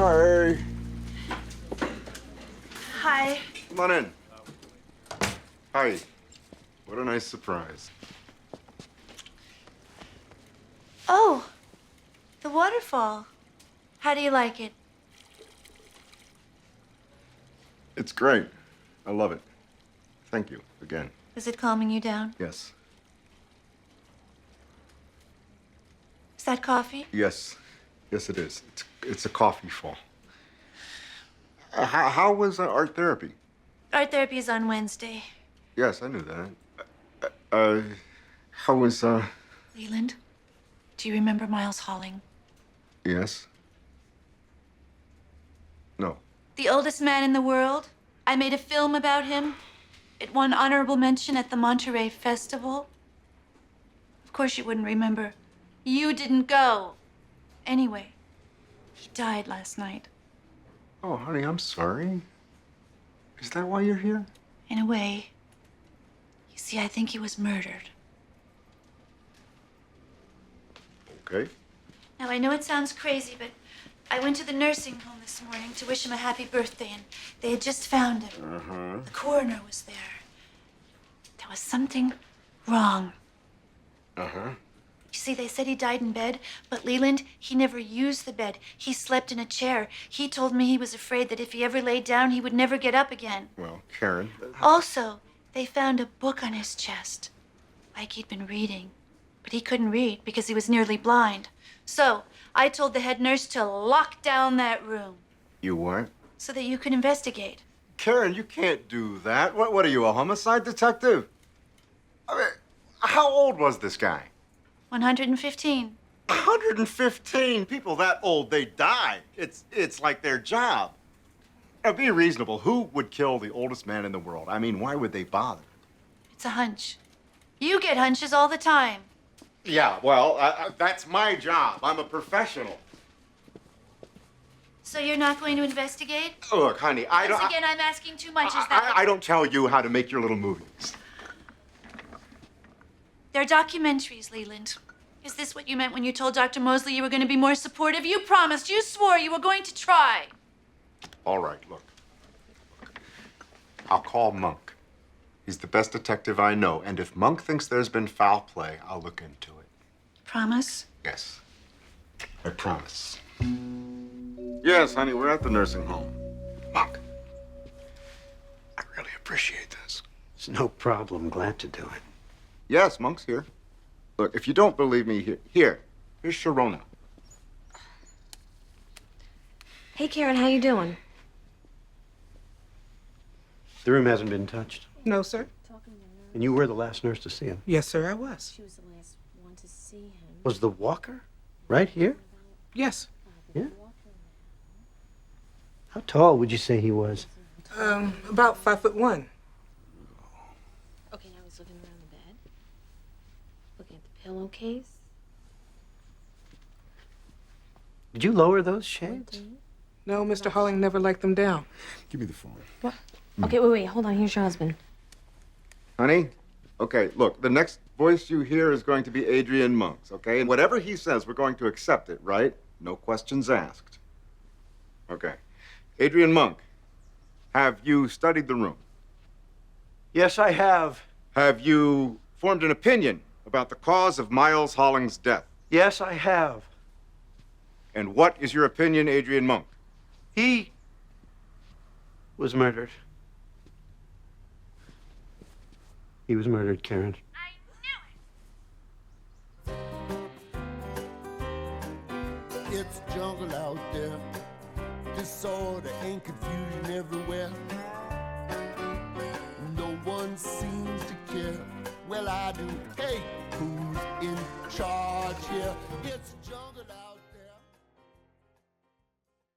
Hi. Hi. Come on in. Hi. What a nice surprise. Oh, the waterfall. How do you like it? It's great. I love it. Thank you again. Is it calming you down? Yes. Is that coffee? Yes. Yes, it is. It's a coffee fall. How was art therapy? Art therapy is on Wednesday. Yes, I knew that. How was, Leland, do you remember Miles Holling? Yes. No. The oldest man in the world? I made a film about him. It won honorable mention at the Monterey Festival. Of course you wouldn't remember. You didn't go. Anyway, he died last night. Oh, honey, I'm sorry. Is that why you're here? In a way. You see, I think he was murdered. Okay. Now, I know it sounds crazy, but I went to the nursing home this morning to wish him a happy birthday, and they had just found him. Uh-huh. The coroner was there. There was something wrong. Uh-huh. You see, they said he died in bed, but Leland, he never used the bed. He slept in a chair. He told me he was afraid that if he ever laid down, he would never get up again. Well, Karen... Also, they found a book on his chest, like he'd been reading. But he couldn't read because he was nearly blind. So, I told the head nurse to lock down that room. You what? So that you could investigate. Karen, you can't do that. What are you, a homicide detective? I mean, how old was this guy? 115. 115 people that old, they die. It's like their job. Now, be reasonable. Who would kill the oldest man in the world? I mean, why would they bother? It's a hunch. You get hunches all the time. Yeah, well, that's my job. I'm a professional. So you're not going to investigate? Look, honey, I don't... Once again, I'm asking too much. Is that... I don't tell you how to make your little movies. They're documentaries, Leland. Is this what you meant when you told Dr. Mosley you were going to be more supportive? You promised, you swore you were going to try. All right, look. I'll call Monk. He's the best detective I know, and if Monk thinks there's been foul play, I'll look into it. Promise? Yes. I promise. Yes, honey, we're at the nursing home. Monk, I really appreciate this. It's no problem. Glad to do it. Yes, Monk's here. Look, if you don't believe me, here's Sharona. Hey, Karen, how you doing? The room hasn't been touched. No, sir. And you were the last nurse to see him. Yes, sir, I was. She was the last one to see him. Was the walker right here? Yes. Yeah? How tall would you say he was? About 5'1". Okay, now he's looking around the bed. Looking at the pillowcase. Did you lower those shades? No, Mr. Holling never liked them down. Give me the phone. What? Okay, wait, hold on. Here's your husband. Honey? Okay, look, the next voice you hear is going to be Adrian Monk's, okay? And whatever he says, we're going to accept it, right? No questions asked. Okay. Adrian Monk, have you studied the room? Yes, I have. Have you formed an opinion about the cause of Miles Holling's death? Yes, I have. And what is your opinion, Adrian Monk? He was murdered. He was murdered, Karen. It's jungle out there, disorder and confusion everywhere. No one seems to care. Well, I do. Hey, who's in charge here? It's